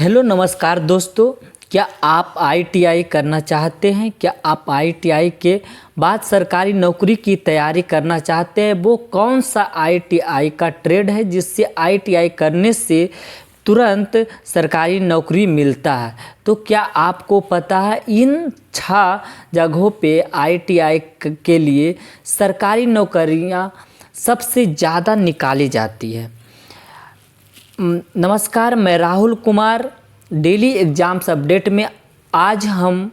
Hello नमस्कार दोस्तों, क्या आप आईटीआई करना चाहते हैं? क्या आप आईटीआई के बाद सरकारी नौकरी की तैयारी करना चाहते हैं? वो कौन सा आईटीआई का ट्रेड है जिससे आईटीआई करने से तुरंत सरकारी नौकरी मिलता है? तो क्या आपको पता है इन 6 जगहों पे आईटीआई के लिए सरकारी नौकरियां सबसे ज़्यादा निकाली जाती है? नमस्कार, मैं Rahul Kumar. Daily exams update में आज हम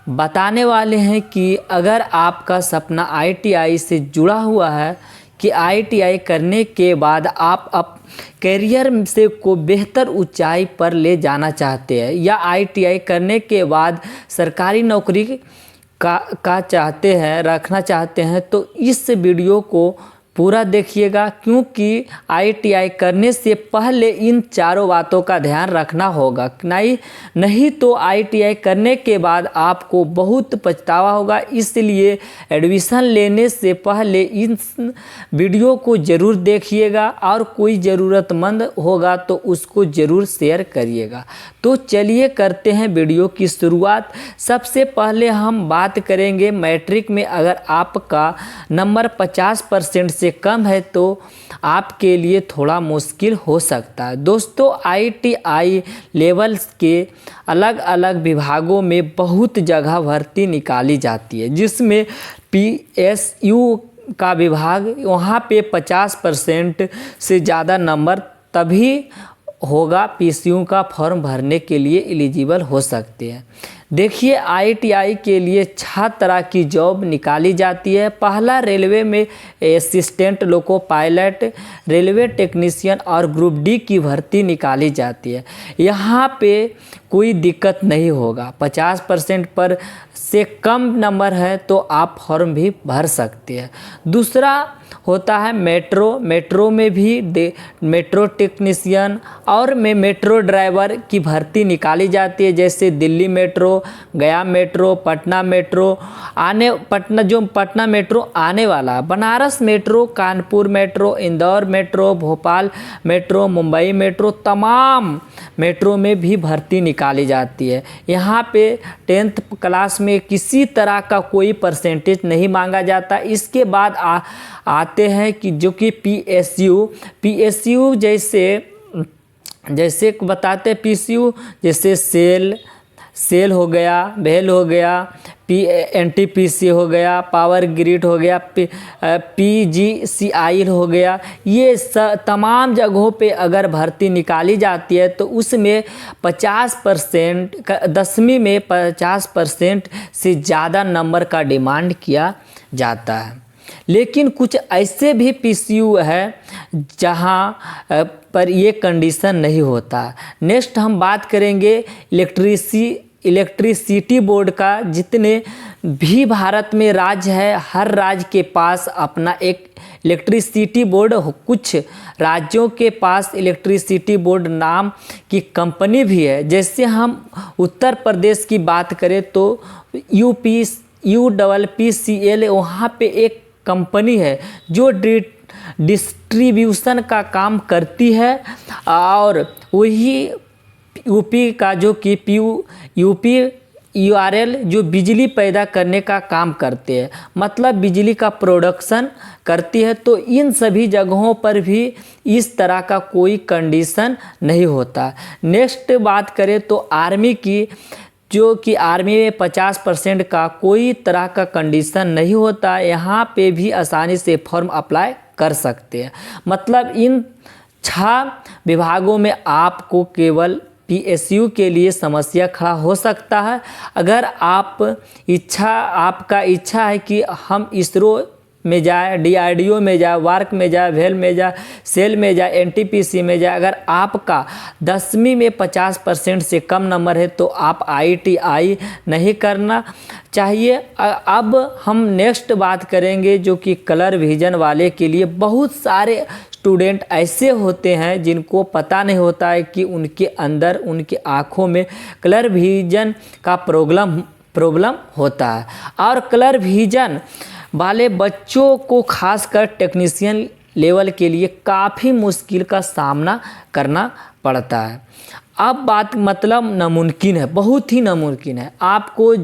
बताने वाले हैं कि अगर आपका सपना आईटीआई से जुड़ा हुआ है कि आईटीआई करने के बाद आप करियर से को बेहतर ऊंचाई पर ले जाना चाहते हैं या आईटीआई करने के बाद सरकारी नौकरी का चाहते हैं रखना चाहते हैं, तो इस वीडियो को पूरा देखिएगा, क्योंकि आईटीआई करने से पहले इन चारों बातों का ध्यान रखना होगा। नहीं तो आईटीआई करने के बाद आपको बहुत पछतावा होगा। इसलिए एडमिशन लेने से पहले इन वीडियो को ज़रूर देखिएगा और कोई ज़रूरतमंद होगा तो उसको ज़रूर शेयर करिएगा। तो चलिए करते हैं वीडियो की शुरुआत। सबसे पहले हम बात करेंगे मैट्रिक में अगर आपका नंबर 50% से कम है तो आपके लिए थोड़ा मुश्किल हो सकता है। दोस्तों, आईटीआई लेवल्स के अलग अलग विभागों में बहुत जगह भर्ती निकाली जाती है, जिसमें पीएसयू का विभाग, वहाँ पे 50% से ज़्यादा नंबर तभी होगा पीएसयू का फॉर्म भरने के लिए एलिजिबल हो सकते हैं। देखिए, आईटीआई के लिए 6 तरह की जॉब निकाली जाती है। पहला, रेलवे में assistant loco pilot, railway technician और ग्रुप डी की भर्ती निकाली जाती है। यहाँ पे कोई दिक्कत नहीं होगा। 50% पर से कम नंबर है तो आप फॉर्म भी भर सकते हैं। दूसरा होता है मेट्रो में भी मेट्रो टेक्नीशियन और मेट्रो ड्राइवर की भर्ती निकाली जाती है, जैसे दिल्ली मेट्रो, गया metro, Patna metro Patna metro आने वाला, Banaras metro, Kanpur metro, Indore metro, Bhopal metro, Mumbai metro, तमाम मेट्रो में भी भर्ती निकाली जाती है। यहाँ पे 10th क्लास में किसी तरह का कोई परसेंटेज नहीं मांगा जाता। इसके बाद आते हैं कि जो कि पीएसयू जैसे बताते हैं, पीएसयू जैसे सेल हो गया, भेल हो गया, एनटीपीसी हो गया, पावर ग्रिड हो गया, पीजीसीआई हो गया। ये तमाम जगहों पे अगर भर्ती निकाली जाती है तो उसमें 50% 10वीं में 50% से ज़्यादा नंबर का डिमांड किया जाता है। लेकिन कुछ ऐसे भी पीएसयू है जहाँ पर ये कंडीशन नहीं होता। नेक्स्ट हम बात करेंगे इलेक्ट्रिसिटी बोर्ड का। जितने भी भारत में राज्य है, हर राज्य के पास अपना एक इलेक्ट्रिसिटी बोर्ड हो। कुछ राज्यों के पास इलेक्ट्रिसिटी बोर्ड नाम की कंपनी भी है। जैसे हम उत्तर प्रदेश की बात करें तो UPPCL, वहाँ पे एक कंपनी है जो डिस्ट्रीब्यूशन का काम करती है, और वही यूपी का जो कि UPURL जो बिजली पैदा करने का काम करते हैं, मतलब बिजली का प्रोडक्शन करती है। तो इन सभी जगहों पर भी इस तरह का कोई कंडीशन नहीं होता। नेक्स्ट बात करें तो आर्मी की, जो कि आर्मी में 50% का कोई तरह का कंडीशन नहीं होता। यहाँ पे भी आसानी से फॉर्म अप्लाई कर सकते हैं। मतलब इन 6 विभागों में आपको केवल पीएसयू के लिए समस्या खड़ा हो सकता है। अगर आपका इच्छा है कि हम इसरो में जाए, डीआरडीओ में जाए, वार्क में जाए, भेल में जाए, सेल में जाए, एनटीपीसी में जाए, अगर आपका 10वीं में 50% से कम नंबर है तो आप आईटीआई नहीं करना चाहिए। अब हम नेक्स्ट बात करेंगे जो कि कलर विजन वाले के लिए। बहुत सारे स्टूडेंट ऐसे होते हैं जिनको पता नहीं होता है कि उनके अंदर, उनकी आँखों में कलर विजन का प्रॉब्लम होता है, और कलर विजन वाले बच्चों को खासकर टेक्नीशियन लेवल के लिए काफ़ी मुश्किल का सामना करना पड़ता है। अब बात मतलब नामुमकिन है, बहुत ही नामुमकिन है, आपको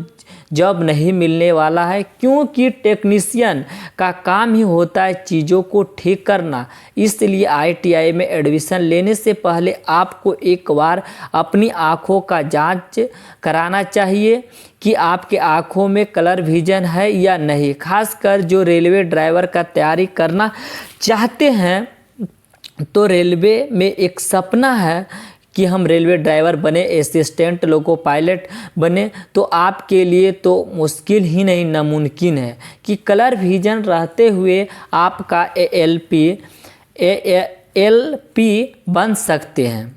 जॉब नहीं मिलने वाला है, क्योंकि टेक्नीशियन का काम ही होता है चीज़ों को ठीक करना। इसलिए ITI में एडमिशन लेने से पहले आपको एक बार अपनी आँखों का जांच कराना चाहिए कि आपके आँखों में कलर विजन है या नहीं। खासकर जो रेलवे ड्राइवर का तैयारी करना चाहते हैं, तो रेलवे में एक सपना है कि हम रेलवे ड्राइवर बने, असिस्टेंट लोको पायलट बने, तो आपके लिए तो मुश्किल ही नहीं नामुमकिन है कि कलर विजन रहते हुए आपका ALP बन सकते हैं,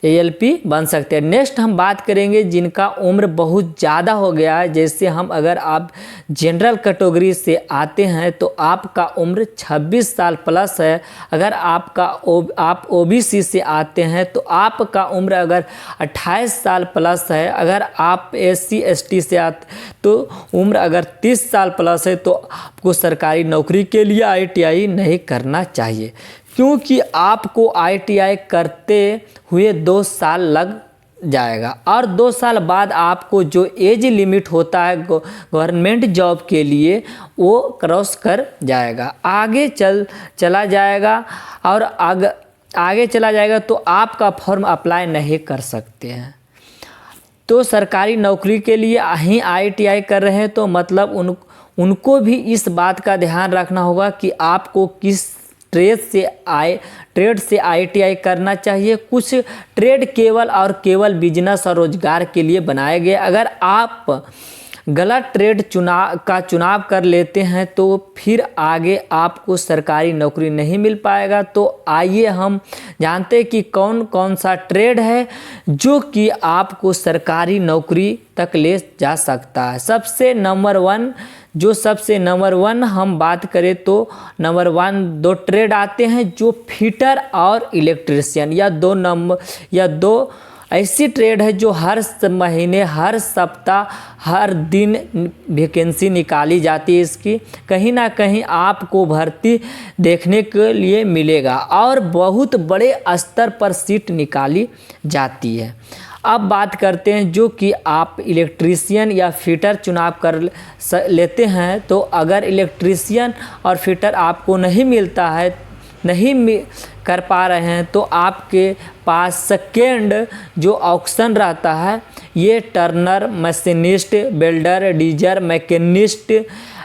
ALP बन सकते हैं। नेक्स्ट हम बात करेंगे जिनका उम्र बहुत ज़्यादा हो गया है। जैसे हम अगर आप जनरल कैटेगरी से आते हैं तो आपका उम्र 26 साल प्लस है। अगर आप OBC से आते हैं तो आपका उम्र अगर 28 साल प्लस है। अगर आप SC ST से आते तो उम्र अगर 30 साल प्लस है, तो आपको सरकारी नौकरी के लिए ITI नहीं करना चाहिए, क्योंकि आपको ITI करते हुए 2 साल लग जाएगा और 2 साल बाद आपको जो एज लिमिट होता है गवर्नमेंट जॉब के लिए, वो क्रॉस कर जाएगा, आगे चला जाएगा और आगे चला जाएगा तो आपका फॉर्म अप्लाई नहीं कर सकते हैं। तो सरकारी नौकरी के लिए ही ITI कर रहे हैं, तो मतलब उनको भी इस बात का ध्यान रखना होगा कि आपको किस ट्रेड से ITI करना चाहिए। कुछ ट्रेड केवल बिजनेस और रोजगार के लिए बनाए गए। अगर आप गलत ट्रेड चुनाव कर लेते हैं तो फिर आगे आपको सरकारी नौकरी नहीं मिल पाएगा। तो आइए हम जानते हैं कि कौन कौन सा ट्रेड है जो कि आपको सरकारी नौकरी तक ले जा सकता है। सबसे नंबर वन हम बात करें तो नंबर 1 2 ट्रेड आते हैं जो फिटर और इलेक्ट्रीशियन, या दो ऐसी ट्रेड है जो हर महीने, हर सप्ताह, हर दिन वैकेंसी निकाली जाती है। इसकी कहीं ना कहीं आपको भर्ती देखने के लिए मिलेगा और बहुत बड़े स्तर पर सीट निकाली जाती है। अब बात करते हैं जो कि आप इलेक्ट्रीशियन या फिटर चुनाव कर लेते हैं, तो अगर इलेक्ट्रीशियन और फिटर आपको नहीं मिलता है, कर पा रहे हैं, तो आपके पास सेकेंड जो ऑप्शन रहता है, ये टर्नर, मशीनिस्ट, वेल्डर, डीजर, मैकेनिस्ट,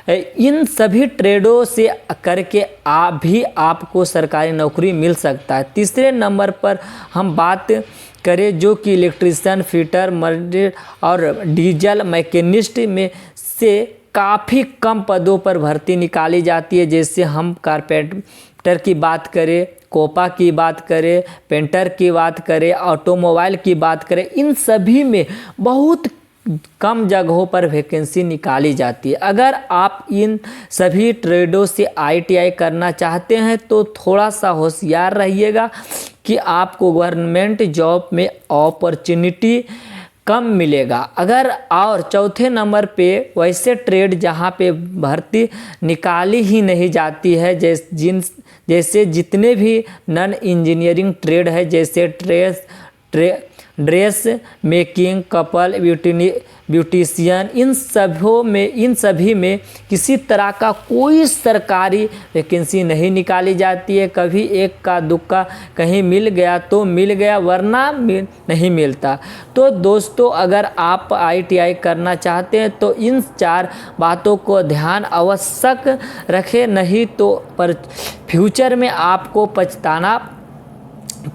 इन सभी ट्रेडों से करके आपको सरकारी नौकरी मिल सकता है। तीसरे नंबर पर हम बात करें जो कि इलेक्ट्रीशियन, फिटर, मर्डर और डीजल मैकेनिस्ट में से काफ़ी कम पदों पर भर्ती निकाली जाती है। जैसे हम कारपेंटर की बात करें, कोपा की बात करें, पेंटर की बात करें, ऑटोमोबाइल की बात करें, इन सभी में बहुत कम जगहों पर वैकेंसी निकाली जाती है। अगर आप इन सभी ट्रेडों से ITI करना चाहते हैं तो थोड़ा सा होशियार रहिएगा कि आपको गवर्नमेंट जॉब में अपॉर्चुनिटी कम मिलेगा। और चौथे नंबर पे वैसे ट्रेड जहाँ पे भर्ती निकाली ही नहीं जाती है, जैसे जितने भी नॉन इंजीनियरिंग ट्रेड है, जैसे ड्रेस मेकिंग, कपल ब्यूटिशियन, इन सभी में किसी तरह का कोई सरकारी वैकेंसी नहीं निकाली जाती है। कभी एक का दुक्का कहीं मिल गया तो मिल गया, वरना नहीं मिलता। तो दोस्तों, अगर आप ITI करना चाहते हैं तो इन 4 बातों को ध्यान आवश्यक रखें, नहीं तो पर फ्यूचर में आपको पछताना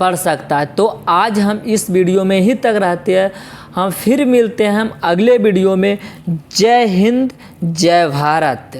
पड़ सकता है। तो आज हम इस वीडियो में ही तक रहते हैं, हम फिर मिलते हैं हम अगले वीडियो में। जय हिंद, जय भारत।